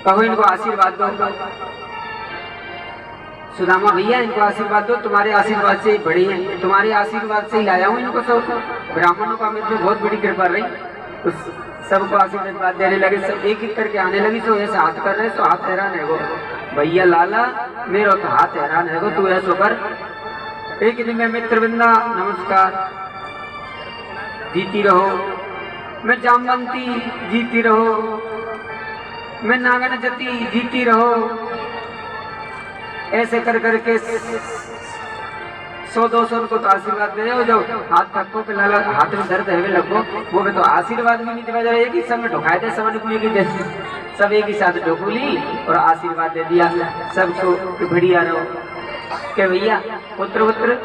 कहो इनको आशीर्वाद दो। सुदामा भैया इनको आशीर्वाद दो, तुम्हारे आशीर्वाद से ही बड़ी है, तुम्हारे आशीर्वाद से ही लाया हूँ इनको सब। ब्राह्मणों का मेरे पे बहुत बड़ी कृपा रही, तो सबको आशीर्वाद देने लगे। सब एक एक करके आने लगी। तो ऐसे हाथ कर रहे, तो हाथ हैरान है वो भैया लाला मेरा तो हाथ हैरान है वो, तू ऐसो कर। एक दिन में मित्र वृंदा नमस्कार, जीती रहो। मैं जामवंती जीती रहो, मैं नागन जती जीती रहो। ऐसे कर करके 100-200 उनको तो आशीर्वाद दे रहे हो। जो हाथ थको पे लाला हाथ में दर्द है लगो, वो में तो आशीर्वाद भी नहीं दिया जा रहा है कि सब में ढोकाए थे समझ कुएं की जैसे। सब एक ही साथ ढोकू ली और आशीर्वाद दे दिया सबको, बढ़िया रहो। के भैया पुत्र पुत्र,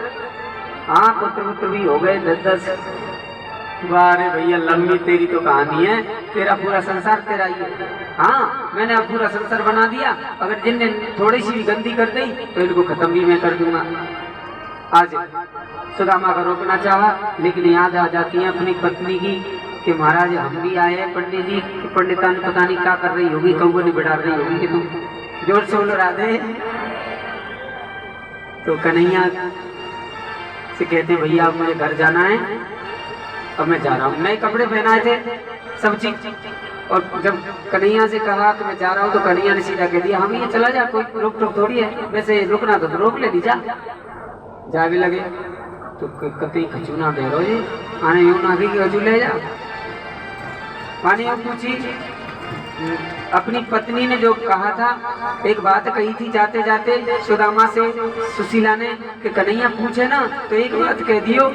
हाँ पुत्र पुत्र भी हो गए 10-10। वारे भैया लंबी तेरी तो कहानी है, तेरा पूरा संसार तेरा ही है। हाँ मैंने अब पूरा संसार बना दिया, अगर जिनने थोड़ी सी भी गंदी कर दी तो इनको खत्म भी मैं कर दूंगा। आज सुदामा का रोकना चाहा, लेकिन याद आ जाती है अपनी पत्नी की कि महाराज हम भी आए हैं पंडित जी, पंडितान पता नहीं क्या कर रही होगी, कौन नहीं बिठा रही होगी कि तुम जोर से बोलो राधे। तो कन्हैया से कहते भैया अब मुझे घर जाना है, अब मैं जा रहा हूँ। नए कपड़े पहनाए थे सब चीज, और जब कन्हैया से कहा कि मैं जा रहा हूँ तो कन्हैया ने सीधा कह दिया हम ये चला जा, कोई रोक टोक थोड़ी है, वैसे रुकना तो रोक ले दी जा भी लगे। तो कतई खचूना दे रो जी आने यूं ना कि खचू ले जा। माने पूछी अपनी पत्नी ने जो कहा था, एक बात कही थी जाते जाते सुदामा से सुशीला ने कि कन्हैया पूछे ना तो एक बात कह दियो,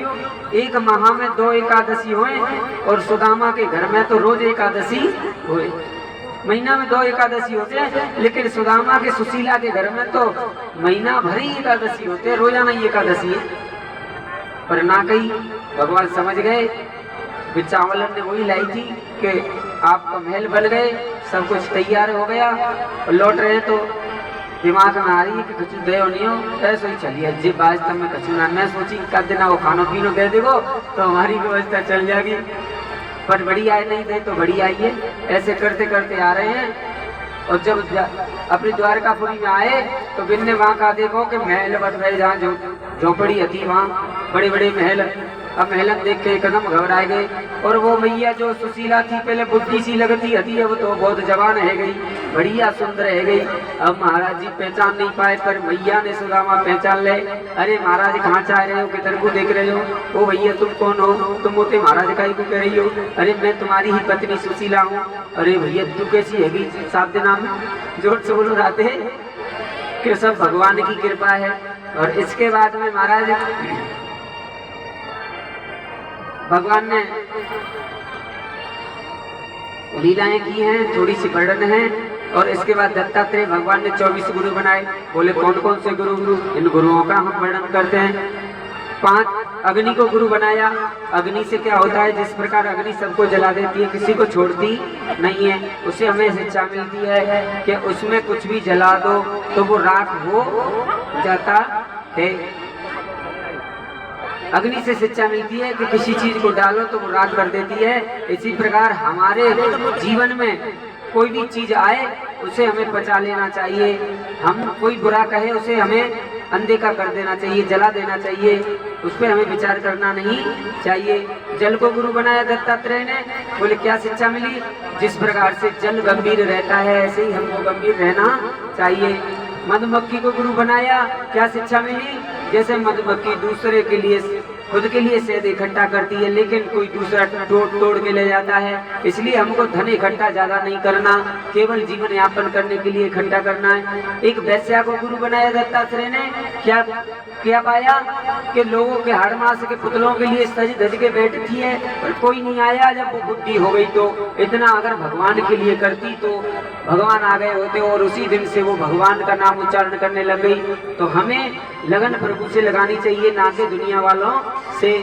एक माह में 2 एकादशी होए और सुदामा के घर में तो रोज एकादशी हुए। महीना में 2 एकादशी होते हैं, लेकिन सुदामा के सुशीला के घर में तो महीना भर ही एकादशी होते हैं, रोजाना ही एकादशी है। पर ना कही भगवान समझ गए, बिचावलन ने वही लाई थी कि आपका महल बन गए, सब कुछ तैयार हो गया और लौट रहे तो दिमाग में आ रही है कि कचू दे नहीं हो, ऐसे ही चलिए जी बाज तब में कचू ना। मैं सोची कर देना वो खानो पीनो दे देगो तो हमारी व्यवस्था चल जाएगी, पर बड़ी आए नहीं दे तो बड़ी आई है। ऐसे करते करते आ रहे हैं और जब अपनी द्वारकापुरी में आए तो बिन्ने वहाँ का देखो कि महल बन रहे, जहाँ झोपड़ी थी वहाँ बड़े बड़े महल। अब महलन देख के एकदम घबराए गए, और वो मैया जो सुशीला थी पहले बुद्धि सी लगती है, वो तो बहुत जवान है गई, बढ़िया सुंदर है गई। अब महाराज जी पहचान नहीं पाए, पर मैया ने सुदामा पहचान ले। अरे महाराज कहाँ चाह रहे हो, किधर को देख रहे हो? ओ भैया तुम कौन हो? तुम होते महाराज का ही को कह रही हो? अरे मैं तुम्हारी ही पत्नी सुशीला हूँ। अरे भैया तू कैसी हैगी? सात दिन जोर से बोलो राते कि सब भगवान की कृपा है। और इसके बाद में महाराज भगवान ने लीलाएं की हैं, थोड़ी सी वर्णन है। और इसके बाद दत्तात्रेय भगवान ने 24 गुरु बनाए। बोले कौन कौन से गुरु? इन गुरुओं का हम वर्णन करते हैं। 5 अग्नि को गुरु बनाया। अग्नि से क्या होता है, जिस प्रकार अग्नि सबको जला देती है, किसी को छोड़ती नहीं है, उसे हमें शिक्षा मिलती है कि उसमें कुछ भी जला दो तो वो राख हो जाता है। अग्नि से शिक्षा मिलती है कि किसी चीज को डालो तो वो राख कर देती है। इसी प्रकार हमारे जीवन में कोई भी चीज आए उसे हमें पचा लेना चाहिए। हम कोई बुरा कहे उसे हमें अनदेखा कर देना चाहिए, जला देना चाहिए, उस पर हमें विचार करना नहीं चाहिए। जल को गुरु बनाया दत्तात्रेय ने। बोले क्या शिक्षा मिली? जिस प्रकार से जल गंभीर रहता है ऐसे ही हमको गंभीर रहना चाहिए। मधुमक्खी को गुरु बनाया। क्या शिक्षा मिली? जैसे मधुमक्खी दूसरे के लिए, खुद के लिए शहद इकट्ठा करती है, लेकिन कोई दूसरा तोड़ के ले जाता है। इसलिए हमको धन इकट्ठा ज्यादा नहीं करना, केवल जीवन यापन करने के लिए इकट्ठा करना है। एक वैश्या को गुरु बनाया दत्तात्रेय ने। क्या पाया कि लोगों के हर मास के पुतलों के लिए सज धज के बैठती है, पर कोई नहीं आया। जब वो बुद्धि हो गई तो इतना अगर भगवान के लिए करती तो भगवान आ गए होते, और उसी दिन से वो भगवान का नाम उच्चारण करने लग गई। तो हमें लगन प्रभु से लगानी चाहिए, ना कि दुनिया वालों से।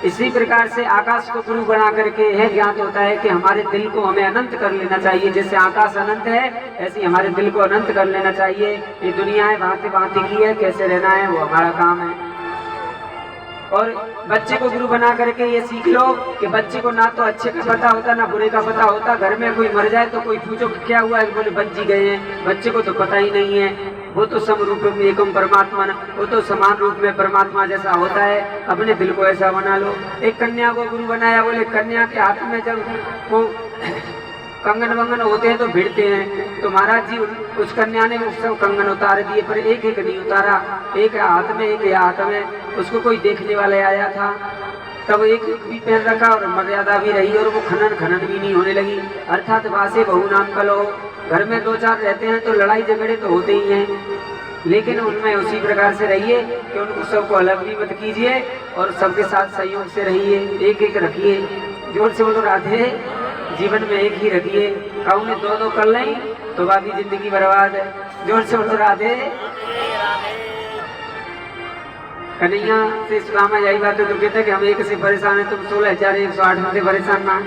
इसी प्रकार से आकाश को गुरु बना करके यह ज्ञात होता है कि हमारे दिल को हमें अनंत कर लेना चाहिए। जैसे आकाश अनंत है ऐसे हमारे दिल को अनंत कर लेना चाहिए। ये दुनिया है भांति भांति की है, कैसे रहना है वो हमारा काम है। और बच्चे को गुरु बना करके ये सीख लो कि बच्चे को ना तो अच्छे का पता होता ना बुरे का पता होता। घर में कोई मर जाए तो कोई पूछो कि क्या हुआ है, बोले बच्ची गए हैं, बच्चे को तो पता ही नहीं है। वो तो सम रूप में एकम परमात्मा, वो तो समान रूप में परमात्मा जैसा होता है। अपने दिल को ऐसा बना लो। एक कन्या को गुरु बनाया, बोले कन्या के हाथ में जब वो कंगन वंगन होते हैं तो भिड़ते हैं, तो महाराज जी उस कन्या ने सब कंगन उतार दिए, पर एक एक नहीं उतारा, एक हाथ में एक हाथ में। उसको कोई देखने वाले आया था, तब एक भी पहन रखा और मर्यादा भी रही, और वो खनन भी नहीं होने लगी। अर्थात वासे बहु नाम कलो। घर में दो चार रहते हैं तो लड़ाई झगड़े तो होते ही हैं, लेकिन उनमें उसी प्रकार से रहिए कि उनको सबको अलग भी मत कीजिए और सबके साथ सहयोग से रहिए, एक एक रखिए। जोर से बोलो राधे। जीवन में एक ही रखिए, कहूँ ने दो कर लें तो बाकी जिंदगी बर्बाद है। जोर से बोलो राधे। कन्हैया से सुदामा यही बात है, तो कहते हैं कि हम एक से परेशान है, तुम 16,108 से परेशान ना।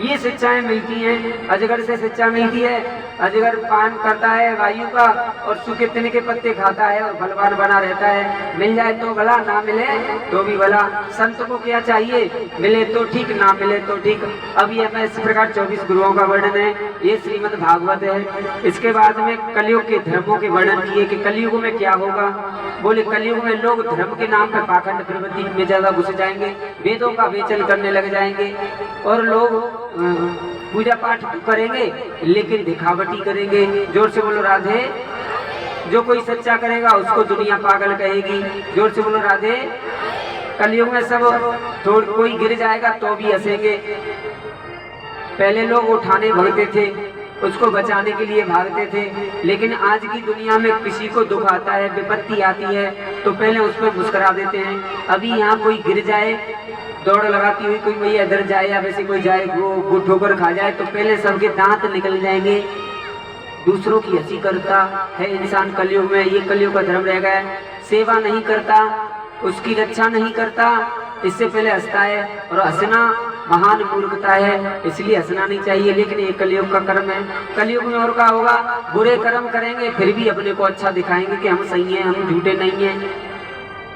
ये शिक्षाएं मिलती हैं। अजगर से शिक्षा मिलती है, अजगर पान करता है वायु का और सूखे तिनके के पत्ते खाता है और बलवान बना रहता है। मिल जाए तो भला, ना मिले तो भी भला। संत को क्या चाहिए, मिले तो ठीक, ना मिले तो ठीक। अब ये मैं इस प्रकार 24 गुरुओं का वर्णन है, ये श्रीमद् भागवत है। इसके बाद में कलयुग के धर्मों के वर्णन किए कि कलयुग में क्या होगा। बोले कलयुग में लोग धर्म के नाम पर पाखंड प्रवृत्ति में ज्यादा घुस जाएंगे, वेदों का वेचन करने लग जाएंगे, और लोग पूजा पाठ करेंगे लेकिन दिखावटी करेंगे। जोर से बोलो राधे। जो कोई सच्चा करेगा उसको दुनिया पागल कहेगी। जोर से बोलो राधे। कलयुग में सब कोई गिर जाएगा तो भी हंसेंगे। पहले लोग उठाने भागते थे, उसको बचाने के लिए भागते थे, लेकिन आज की दुनिया में किसी को दुख आता है, विपत्ति आती है तो पहले उस पर मुस्कुरा देते हैं। अभी यहाँ कोई गिर जाए, दौड़ लगाती हुई कोई भैया इधर जाए या वैसे कोई जाए वो ठोकर खा जाए तो पहले सबके दांत निकल जाएंगे। दूसरों की हंसी करता है इंसान कलयुग में, ये कलयुग का धर्म रह गया है। सेवा नहीं करता, उसकी रक्षा नहीं करता, इससे पहले हंसता है, और हंसना महान मूर्खता है, इसलिए हंसना नहीं चाहिए। लेकिन ये कलयुग का कर्म है। कलयुग में और क्या होगा, बुरे कर्म करेंगे फिर भी अपने को अच्छा दिखाएंगे कि हम सही हैं, हम झूठे नहीं हैं।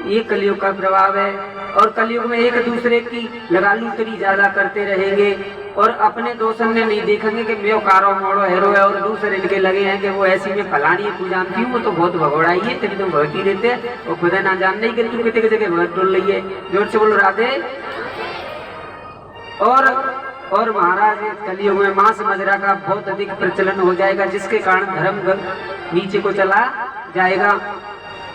ये कलयुग का प्रभाव है। और कलयुग में एक दूसरे की लगालूतरी ज्यादा करते रहेंगे और अपने दोस्तों ने नहीं देखेंगे कि मैं कारो मोड़ो हेरो है, और दूसरे इनके लगे हैं कि वो ऐसी में फलानी तू जानती हूँ, वो तो बहुत भगोड़ाई है, तेरी तुम भगती रहते हैं और खुदा ना जान नहीं कि तू कितने जगह भगत डोल रही है। जोर से बोलो राधे। और महाराज कलयुग में मांस मदिरा का बहुत अधिक प्रचलन हो जाएगा, जिसके कारण धर्म नीचे को चला जाएगा।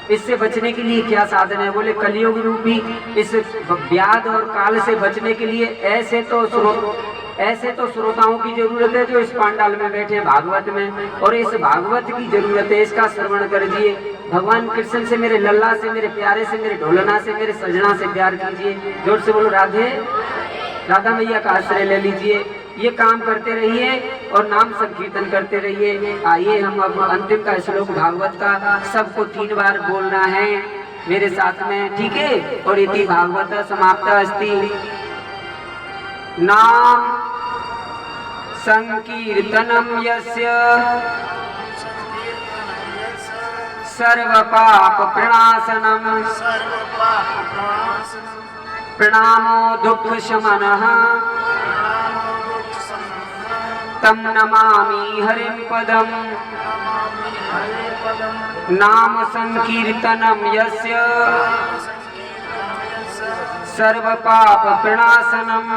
इससे बचने के लिए क्या साधन है, बोले कलयुग रूपी इस व्याध और काल से बचने के लिए ऐसे तो श्रोताओं की जरूरत है जो इस पांडाल में बैठे हैं भागवत में, और इस भागवत की जरूरत है, इसका श्रवण करिए। भगवान कृष्ण से, मेरे लल्ला से, मेरे प्यारे से, मेरे ढोलना से, मेरे सजना से प्यार कीजिए। जोर से बोलो राधे। राधा मैया का आश्रय ले लीजिए। ये काम करते रहिए और नाम संकीर्तन करते रहिए। आइए हम अब अंतिम का श्लोक भागवत का सबको 3 बार बोलना है मेरे साथ में, ठीक है। और इति भागवत समाप्त अस्ति। नाम संकीर्तनम यस्य सर्व पाप प्रणाशनम प्रणामो दुःख शमनः तम नमामि हरिं पदम्। नाम संकीर्तनम यस्य सर्व पाप प्रणाशनम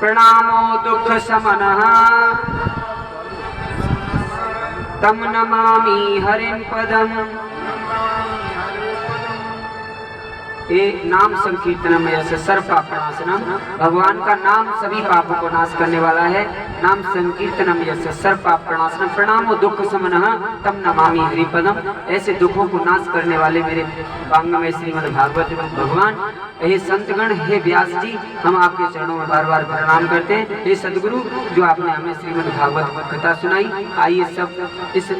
प्रणामो दुःख शमनः तम नमामि हरिं पदम्। ये नाम संकीर्तनम यस्य सर्व पाप प्रणाशनम, भगवान का नाम सभी पापों को नाश करने वाला है। नाम संकीर्तनम यस्य सर्व पाप प्रणाशनम प्रणामो दुःख शमनः तम नमामि हरिपदम। ऐसे दुखों को नाश करने वाले मेरे वांग में श्रीमद् भागवत भगवान, हे संतगण, हे व्यास जी, हम आपके चरणों में बार बार प्रणाम करते हैं। हे सदगुरु, जो आपने हमें श्रीमद् भागवत कथा सुनाई, आइए सब इस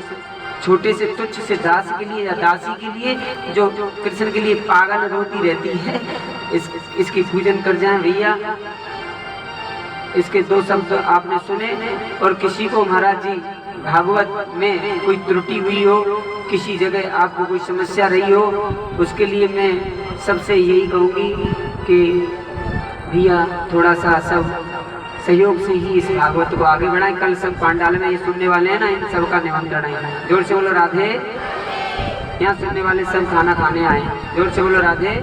छोटे से तुच्छ से दास के लिए या दासी के लिए जो कृष्ण के लिए पागल रोती रहती है, इसकी पूजन कर जाएं भैया। इसके 2 शब्द आपने सुने, और किसी को महाराज जी भागवत में कोई त्रुटि हुई हो किसी जगह आपको कोई समस्या रही हो, उसके लिए मैं सबसे यही कहूँगी कि भैया थोड़ा सा सब सहयोग से ही इस भागवत को आगे बढ़ाएं। कल सब पांडाल में ये सुनने वाले हैं ना, इन सबका निमंत्रण है। जोर से बोलो राधे। यहाँ सुनने वाले सब खाना खाने आए, जोर से बोलो राधे।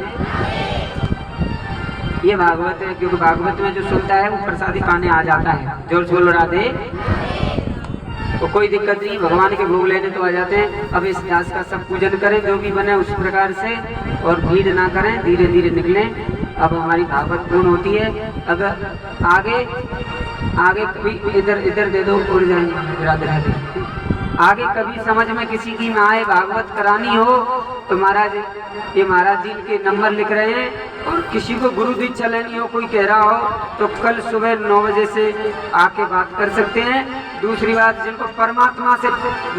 ये भागवत है, क्योंकि भागवत में जो सुनता है वो प्रसादी खाने आ जाता है। जोर से बोलो राधे। तो कोई दिक्कत नहीं, भगवान के भोग लेने तो आ जाते हैं। अब इस दास का सब पूजन करें जो भी बने उस प्रकार से, और भीड़ ना करें, धीरे धीरे निकलें। अब हमारी भागवत पूर्ण होती है। अगर आगे कभी इधर दे दो, उड़ जाएंगे। राधे राधे। आगे कभी समझ में किसी की ना आए, भागवत करानी हो तो महाराज, ये महाराज जी के नंबर लिख रहे हैं। और किसी को गुरु दीक्षा लेनी हो, कोई कह रहा हो, तो कल सुबह 9 बजे से आके बात कर सकते हैं। दूसरी बात, जिनको परमात्मा से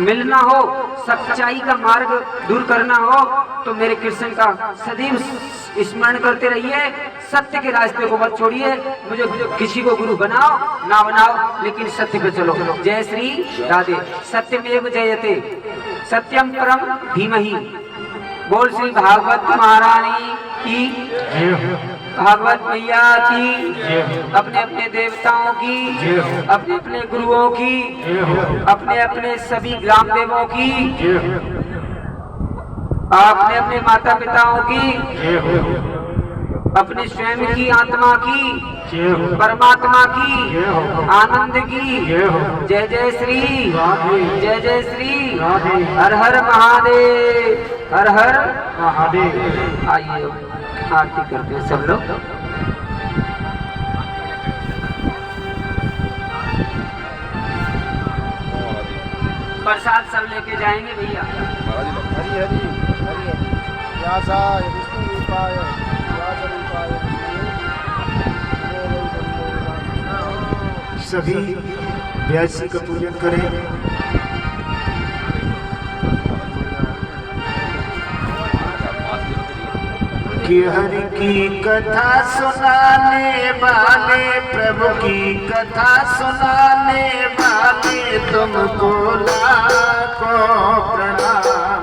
मिलना हो, सच्चाई का मार्ग दूर करना हो, तो मेरे कृष्ण का सदैव स्मरण करते रहिए। सत्य के रास्ते को मत छोड़िए। मुझे किसी को गुरु बनाओ ना बनाओ, लेकिन सत्य पे चलो। जय श्री राधे। सत्यमेव जयते, सत्यम परम धीमहि। बोल श्री भागवत महारानी की, भागवत मैया की, अपने अपने देवताओं की, अपने अपने गुरुओं की, अपने अपने सभी ग्राम देवों की, अपने अपने माता पिताओं की, अपने स्वयं की आत्मा की, परमात्मा की, आनंद की। जय जय श्री, जय जय श्री, हर हर महादेव, हर हर महादेव। आइए आरती करते हैं सब लोग। प्रसाद सब लेके जाएंगे भैया। हरि हरि हरि व्यासाय विष्णु रूपाय व्यास रूपाय सभी व्यास जी का पूजन करें। कि हरि की कथा सुनाने वाले, प्रभु की कथा सुनाने वाले, तुमको लाखों प्रणाम,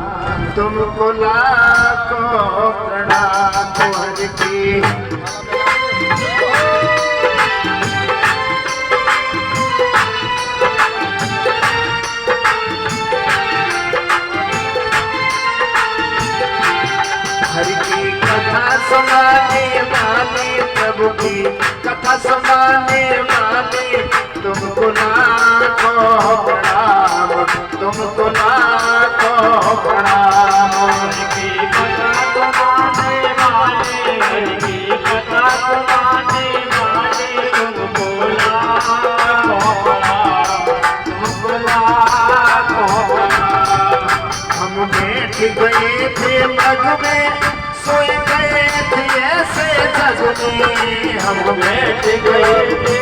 तुमको लाखों प्रणाम। तो हरि की हरि की कथा सुनाने वाले, प्रभु की कथा सुनाने वाले, तुमको लाखों प्रणाम, तुमको लाखों प्रणाम। हरि की कथा सुनाने वाले, हरि की कथा सुनाने वाले, तुमको लाखों प्रणाम, तुमको लाखों प्रणाम। हम बैठ गए थे मग में, सोए गए थे ऐसे जग में, हम बैठ गए थे